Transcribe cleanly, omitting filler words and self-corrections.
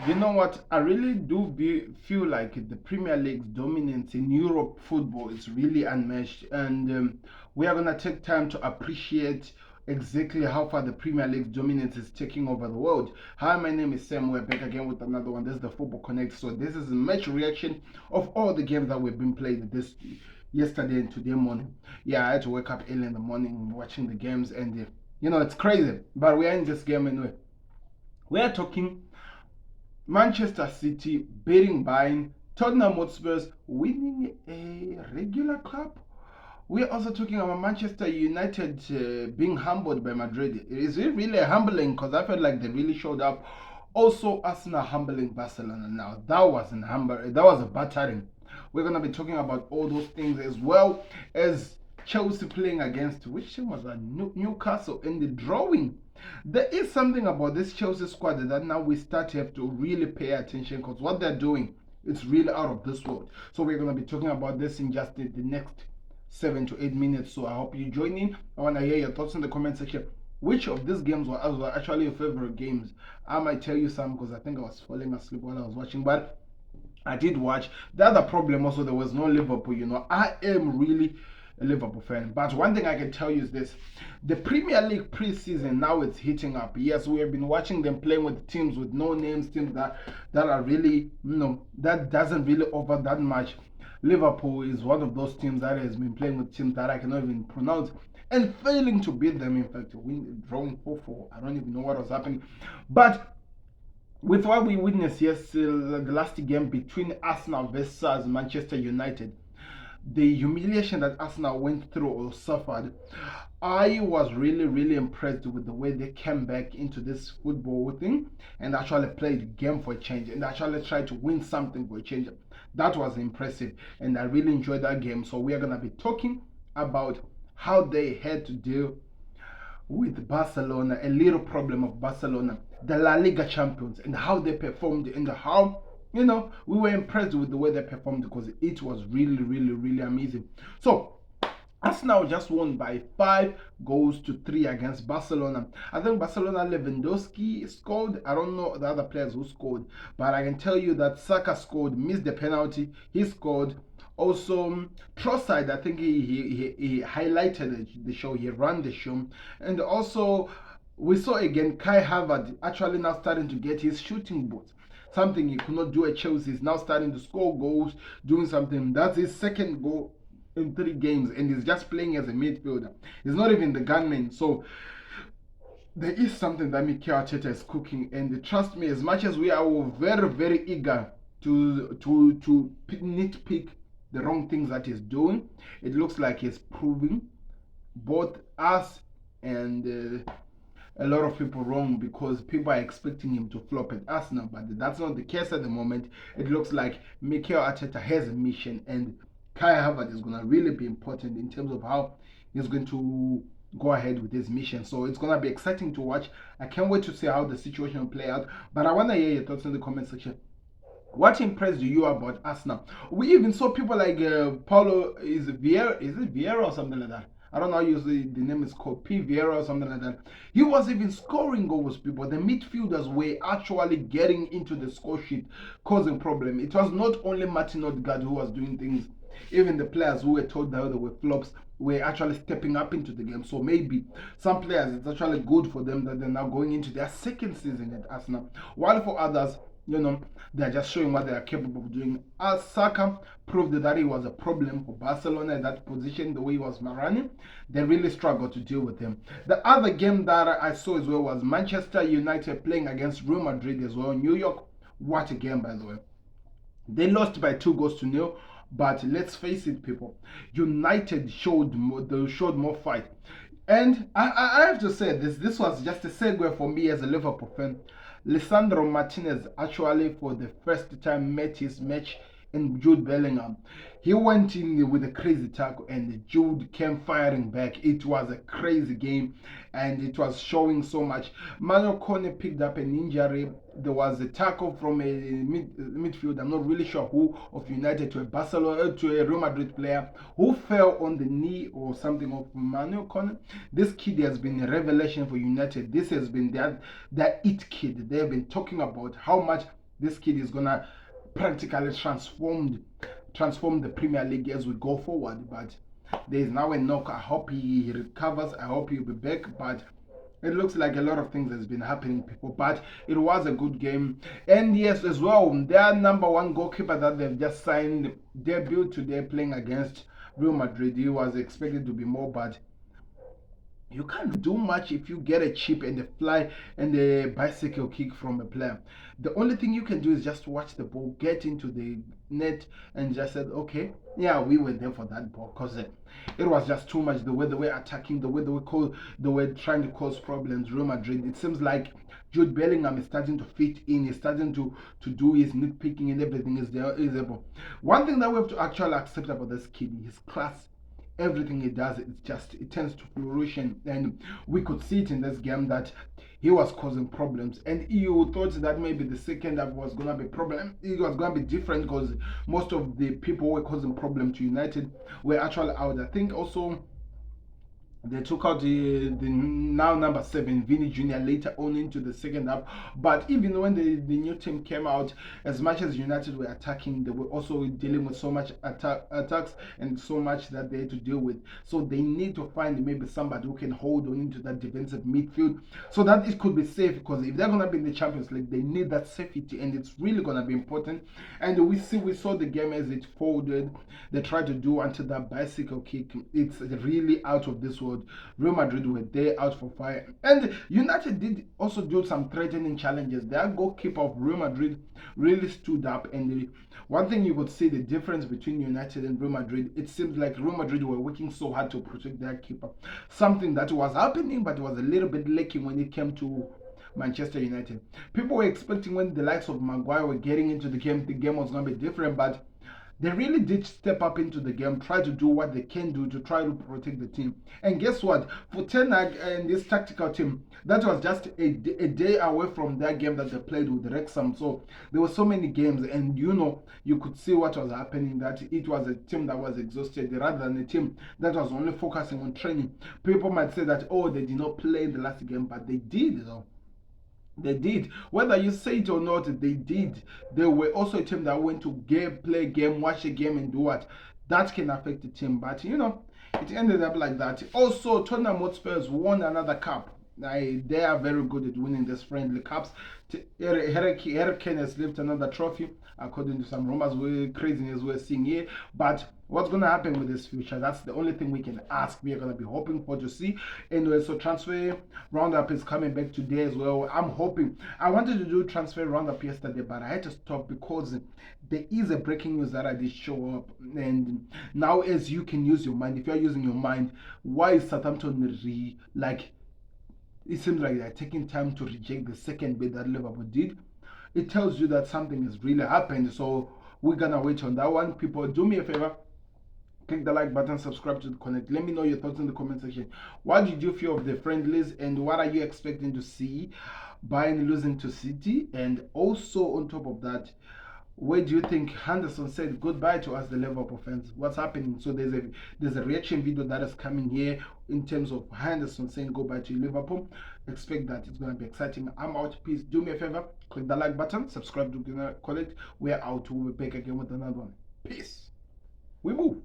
You know what? I really feel like the Premier League's dominance in Europe football is really unmatched, and we are gonna take time to appreciate exactly how far the Premier League's dominance is taking over the world. Hi, my name is Sam. We're back again with another one. This is the Football Connect. So this is a match reaction of all the games that we've been played this yesterday and today morning. Yeah, I had to wake up early in the morning watching the games, and it's crazy. But we are in this game anyway. We are talking Manchester City beating Bayern, Tottenham Hotspurs winning a regular cup. We're also talking about Manchester United being humbled by Madrid. Is it really humbling? Because I felt like they really showed up. Also, Arsenal humbling Barcelona. Now that wasn't humble. That was a battering. We're gonna be talking about all those things as well as Chelsea playing against which team was that? Newcastle in the drawing. There is something about this Chelsea squad that now we start to have to really pay attention because what they're doing, it's really out of this world. So we're gonna be talking about this in just the next 7 to 8 minutes. So I hope you join in. I wanna hear your thoughts in the comment section. Which of these games were actually your favorite games? I might tell you some because I think I was falling asleep while I was watching, but I did watch. The other problem also, there was no Liverpool. I am really a Liverpool fan. But one thing I can tell you is this: the Premier League preseason now it's heating up. Yes, we have been watching them playing with teams with no names, teams that are really that doesn't really offer that much. Liverpool is one of those teams that has been playing with teams that I cannot even pronounce and failing to beat them. In fact, drawing 4-4. I don't even know what was happening, but with what we witnessed yesterday, the last game between Arsenal versus Manchester United, the humiliation that Arsenal went through or suffered, I was really, really impressed with the way they came back into this football thing and actually played the game for a change and actually tried to win something for a change. That was impressive, and I really enjoyed that game. So we are gonna be talking about how they had to deal with Barcelona, a little problem of Barcelona, the La Liga champions, and how they performed, and how we were impressed with the way they performed because it was really, really, really amazing. So Arsenal just won by 5 goals to 3 against Barcelona. I think Barcelona Lewandowski scored. I don't know the other players who scored, but I can tell you that Saka scored, missed the penalty. He scored. Also, Trossard, I think he highlighted the show. He ran the show, and also we saw again Kai Havertz actually now starting to get his shooting boots. Something he could not do at Chelsea. He's now starting to score goals, doing something. That's his second goal in 3 games, and he's just playing as a midfielder. He's not even the gunman. So there is something that Mikel Arteta is cooking, and trust me, as much as we are very, very eager to nitpick the wrong things that he's doing, it looks like he's proving both us and a lot of people wrong because people are expecting him to flop at Arsenal, but that's not the case at the moment. It looks like Mikel Arteta has a mission, and Kai Havertz is going to really be important in terms of how he's going to go ahead with his mission. So it's going to be exciting to watch. I can't wait to see how the situation will play out, but I want to hear your thoughts in the comment section. What impressed you about Arsenal? We even saw people like Paulo is it Vieira or something like that? I don't know how usually the name is called P Vieira or something like that. He was even scoring goals, people. The midfielders were actually getting into the score sheet, causing problem. It was not only Martin Odegaard who was doing things. Even the players who were told that they were flops were actually stepping up into the game. So maybe some players, it's actually good for them that they're now going into their second season at Arsenal. While for others, they're just showing what they are capable of doing. As Saka proved that he was a problem for Barcelona at that position, the way he was running, they really struggled to deal with him. The other game that I saw as well was Manchester United playing against Real Madrid as well. New York, what a game, by the way. They lost by 2 goals to 0, but let's face it, people. United showed more fight. And I have to say this was just a segue for me as a Liverpool fan. Lisandro Martinez actually for the first time met his match in Jude Bellingham. He went in with a crazy tackle and Jude came firing back. It was a crazy game and it was showing so much. Manuel Kone picked up an injury. There was a tackle from a midfield, I'm not really sure who, of United to a Barcelona to a Real Madrid player who fell on the knee or something of Manuel Kone. This kid has been a revelation for United. This has been their it kid. They have been talking about how much this kid is gonna practically transform the Premier League as we go forward. But there is now a knock. I hope he recovers. I hope he'll be back. But it looks like a lot of things has been happening, people. But it was a good game. And yes, as well, their number one goalkeeper that they've just signed debut today playing against Real Madrid. He was expected to be more, but you can't do much if you get a chip and a fly and a bicycle kick from a player. The only thing you can do is just watch the ball, get into the net, and just said, okay, yeah, we were there for that ball, because it was just too much. The way they were attacking, the way they were trying to cause problems. Real Madrid. It seems like Jude Bellingham is starting to fit in. He's starting to do his nitpicking and everything is there is able. One thing that we have to actually accept about this kid, his class, everything he does, it tends to flourish, and we could see it in this game that he was causing problems. And you thought that maybe the second half was gonna be problem, it was gonna be different, because most of the people who were causing problem to United were actually out. I think also they took out the now number 7 Vinny Jr. later on into the second half. But even when the new team came out, as much as United were attacking, they were also dealing with so much attacks and so much that they had to deal with. So they need to find maybe somebody who can hold on into that defensive midfield so that it could be safe, because if they're going to be in the Champions League, they need that safety, and it's really going to be important. And we saw the game as it folded. They tried to do until that bicycle kick. It's really out of this world. Real Madrid were there out for fire, and United did also do some threatening challenges. Their goalkeeper of Real Madrid really stood up, and one thing you could see the difference between United and Real Madrid, it seems like Real Madrid were working so hard to protect their keeper, something that was happening but was a little bit lacking when it came to Manchester United. People were expecting when the likes of Maguire were getting into the game was going to be different, but they really did step up into the game, try to do what they can do to try to protect the team. And guess what? For Ten Hag and this tactical team, that was just a day away from that game that they played with Wrexham. So there were so many games, and you could see what was happening, that it was a team that was exhausted rather than a team that was only focusing on training. People might say that, oh, they did not play in the last game, but they did, though. They did. Whether you say it or not, they did. They were also a team that went to play a game, watch a game, and do what? That can affect the team. But, it ended up like that. Also, Tottenham Hotspurs won another cup. They are very good at winning these friendly cups. Harry Kane has lifted another trophy, according to some rumors, craziness we're seeing here. But what's going to happen with this future? That's the only thing we can ask. We are going to be hoping for to see. Anyway, so transfer roundup is coming back today as well. I'm hoping. I wanted to do transfer roundup yesterday, but I had to stop because there is a breaking news that I did show up. And now, as you can use your mind, if you're using your mind, why is Southampton it seems like they're taking time to reject the second bid that Liverpool did? It tells you that something has really happened. So we're gonna wait on that one. People, do me a favor, click the like button, subscribe to the Connect. Let me know your thoughts in the comment section. What did you feel of the friendlies, and what are you expecting to see Bayern losing to City? And also on top of that, where do you think Henderson said goodbye to us, the Liverpool fans? What's happening? So there's a reaction video that is coming here in terms of Henderson saying goodbye to Liverpool. Expect that. It's going to be exciting. I'm out. Please do me a favor, click the like button, subscribe to the Collect. We're out. We'll be back again with another one. Peace. We move.